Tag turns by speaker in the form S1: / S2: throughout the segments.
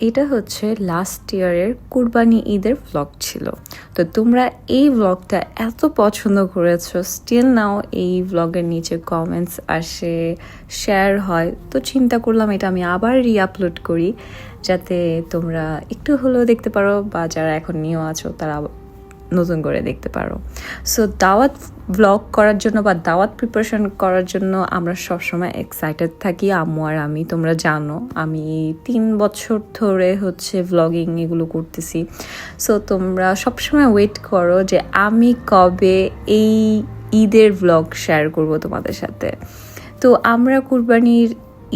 S1: এটা হচ্ছে লাস্ট ইয়ারের কুরবানি ঈদের ভ্লগ ছিল। তো তোমরা এই ভ্লগটা এত পছন্দ করেছো, স্টিল নাও এই ভ্লগের নিচে কমেন্টস আসে, শেয়ার হয়। তো চিন্তা করলাম এটা আমি আবার রিআপলোড করি, যাতে তোমরা একটু হলেও দেখতে পারো, বা যারা এখন নিউ আছো তারা নতুন করে দেখতে পারো। সো দাওয়াত ব্লগ করার জন্য বা দাওয়াত প্রিপারেশন করার জন্য আমরা সবসময় এক্সাইটেড থাকি, আম্মু আর আমি। তোমরা জানো আমি 3 বছর ধরে হচ্ছে ভ্লগিং এগুলো করতেছি। সো তোমরা সবসময় ওয়েট করো যে আমি কবে এই ঈদের ভ্লগ শেয়ার করব তোমাদের সাথে। তো আমরা কুরবানির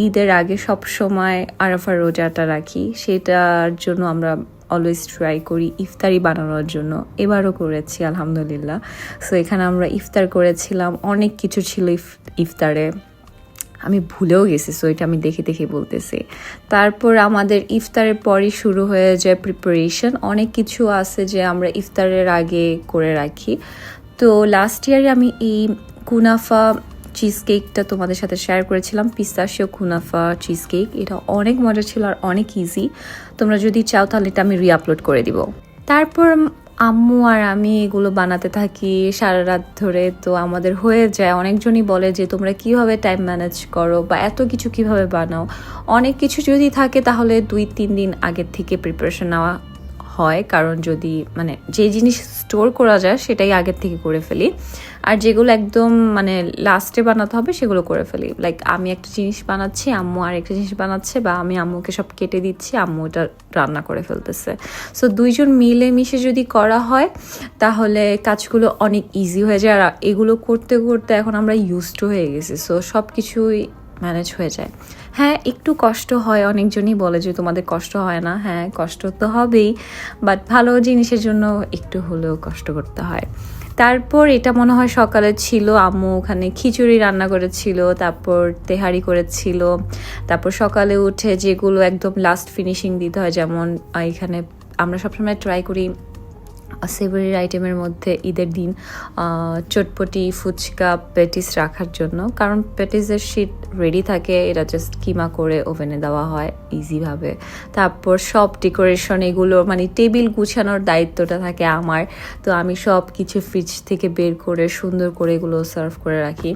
S1: ঈদের আগে সব সময় আরাফার রোজাটা রাখি, সেটার জন্য আমরা অলওয়েজ ট্রাই করি ইফতারি বানানোর জন্য। এবারও করেছি আলহামদুলিল্লাহ। সো এখানে আমরা ইফতার করেছিলাম, অনেক কিছু ছিল ইফতারে, আমি ভুলেও গেছি। সো এটা আমি দেখে দেখে বলতেছি। তারপর আমাদের ইফতারের পরই শুরু হয়ে যায় প্রিপারেশন। অনেক কিছু আছে যে আমরা ইফতারের আগে করে রাখি। তো লাস্ট ইয়ারে আমি এই কুনাফা চিজ কেকটা তোমাদের সাথে শেয়ার করেছিলাম, পিস্তাশিও কুনাফা চিজ কেক। এটা অনেক মজা ছিল আর অনেক ইজি। তোমরা যদি চাও তাহলে এটা আমি রিআপলোড করে দিব। তারপর আম্মু আর আমি এগুলো বানাতে থাকি সারা রাত ধরে। তো আমাদের হয়ে যায়। অনেকজনই বলে যে তোমরা কিভাবে টাইম ম্যানেজ করো বা এত কিছু কিভাবে বানাও। অনেক কিছু যদি থাকে তাহলে 2-3 দিন আগের থেকে প্রিপারেশন নেওয়া হয়, কারণ যদি যে জিনিস স্টোর করা যায় সেটাই আগের থেকে করে ফেলি, আর যেগুলো একদম লাস্টে বানাতে হবে সেগুলো করে ফেলি। লাইক আমি একটা জিনিস বানাচ্ছি, আম্মু আর একটা জিনিস বানাচ্ছে, বা আমি আম্মুকে সব কেটে দিচ্ছি, আম্মু এটা রান্না করে ফেলতেছে। সো দুইজন মিলে মিশে যদি করা হয় তাহলে কাজগুলো অনেক ইজি হয়ে যায়। আর এগুলো করতে করতে এখন আমরা ইউজড হয়ে গেছি। সো সব কিছুই ম্যানেজ হয়ে যায়। হ্যাঁ, একটু কষ্ট হয়, অনেকজনই বলে যে তোমাদের কষ্ট হয় না। হ্যাঁ, কষ্ট তো হবেই, বাট ভালো জিনিসের জন্য একটু হলেও কষ্ট করতে হয়। তারপর এটা মনে হয় সকালে ছিল, আম্মু ওখানে খিচুড়ি রান্না করেছিল, তারপর তেহারি করেছিল। তারপর সকালে উঠে যেগুলো একদম লাস্ট ফিনিশিং দিতে হয়, যেমন এখানে আমরা সবসময় ট্রাই করি সেভারির আইটেমের মধ্যে ঈদের দিন চটপটি, ফুচকা, প্যাটিস রাখার জন্য, কারণ প্যাটিসের শীট রেডি থাকে, এটা জাস্ট কিমা করে ওভেনে দেওয়া হয় ইজিভাবে। তারপর সব ডেকোরেশন এগুলো টেবিল গুছানোর দায়িত্বটা থাকে আমার। তো আমি সব কিছু ফ্রিজ থেকে বের করে সুন্দর করে এগুলো সার্ভ করে রাখি,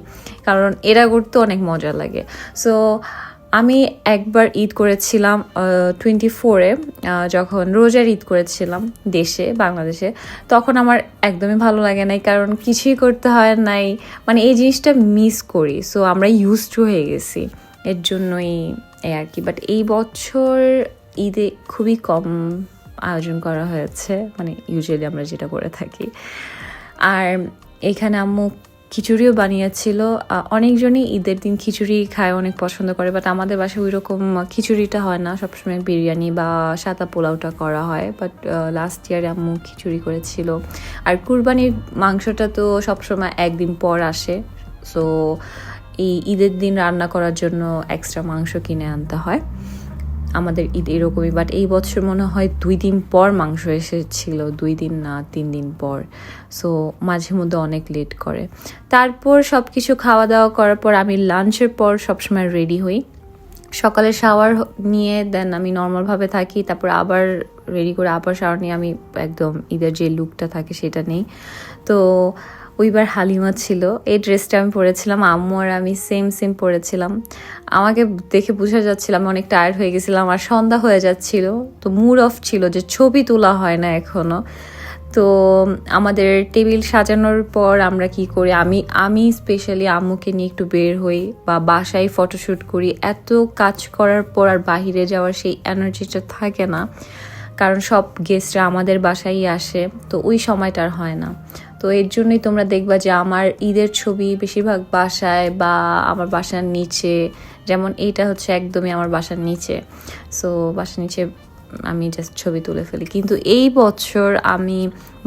S1: কারণ এরা করতে অনেক মজা লাগে। সো আমি একবার ঈদ করেছিলাম 24-এ, যখন রোজার ঈদ করেছিলাম বাংলাদেশে। তখন আমার একদমই ভালো লাগে নাই, কারণ কিছুই করতে হয় নাই, এই জিনিসটা মিস করি। সো আমরা ইউজড হয়ে গেছি, এর জন্যই এই আর কি। বাট এই বছর ঈদে খুবই কম আয়োজন করা হয়েছে, ইউজুয়ালি আমরা যেটা করে থাকি। আর এখানে আম্মু খিচুড়িও বানিয়েছিল। অনেকজনই ঈদের দিন খিচুড়ি খায়, অনেক পছন্দ করে, বাট আমাদের বাসায় ওই রকম খিচুড়িটা হয় না, সবসময় বিরিয়ানি বা সাদা পোলাওটা করা হয়। বাট লাস্ট ইয়ারে আম্মু খিচুড়ি করেছিল। আর কুরবানির মাংসটা তো সবসময় একদিন পর আসে, সো এই ঈদের দিন রান্না করার জন্য এক্সট্রা মাংস কিনে আনতে হয়। আমাদের ঈদ এরকমই, বাট এই বছর মনে হয় 2 দিন পর মাংস এসেছিল, 2 দিন না 3 দিন পর। সো মাঝে মধ্যে অনেক লেট করে। তারপর সব কিছু খাওয়া দাওয়া করার পর আমি লাঞ্চের পর সবসময় রেডি হই, সকালে শাওয়ার নিয়ে দেন আমি নর্মালভাবে থাকি, তারপর আবার রেডি করে আবার শাওয়ার নিয়ে আমি একদম ঈদের যে লুকটা থাকে সেটা নেই। তো ওইবার হালিমা ছিল, এই ড্রেসটা আমি পরেছিলাম, আম্মু আর আমি সেম পরেছিলাম। আমাকে দেখে বোঝা যাচ্ছিল আমি অনেক টায়ার্ড হয়ে গেছিলাম, আর সন্ধ্যা হয়ে যাচ্ছিল। তো মুড অফ ছিল যে ছবি তোলা হয় না এখনও। তো আমাদের টেবিল সাজানোর পর আমরা কি করি, আমি স্পেশালি আম্মুকে নিয়ে একটু বের হই বা বাসায় ফটোশ্যুট করি। এত কাজ করার পর আর বাহিরে যাওয়ার সেই এনার্জিটা থাকে না, কারণ সব গেস্টরা আমাদের বাসায় আসে, তো ওই সময়টা আর হয় না। তো এর জন্যই তোমরা দেখবা যে আমার ঈদের ছবি বেশিরভাগ বাসায় বা আমার বাসার নিচে, যেমন এইটা হচ্ছে একদমই আমার বাসার নিচে। সো বাসার নিচে আমি জাস্ট ছবি তুলে ফেলি। কিন্তু এই বছর আমি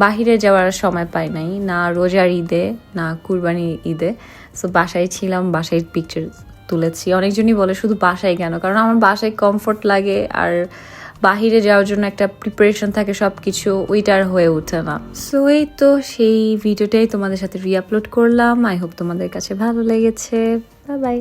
S1: বাহিরে যাওয়ার সময় পাই নাই, না রোজার ঈদে না কুরবানি ঈদে। সো বাসায় ছিলাম, বাসায় পিকচার তুলেছি। অনেকজনই বলে শুধু বাসায় কেন, কারণ আমার বাসায় কমফোর্ট লাগে, আর বাহিরে যাওয়ার জন্য একটা প্রিপারেশন থাকে, সব কিছু ওইটা আর হয়ে ওঠে না। সো এই তো সেই ভিডিওটাই তোমাদের সাথে রিআপলোড করলাম। আই হোপ তোমাদের কাছে ভালো লেগেছে। Bye bye.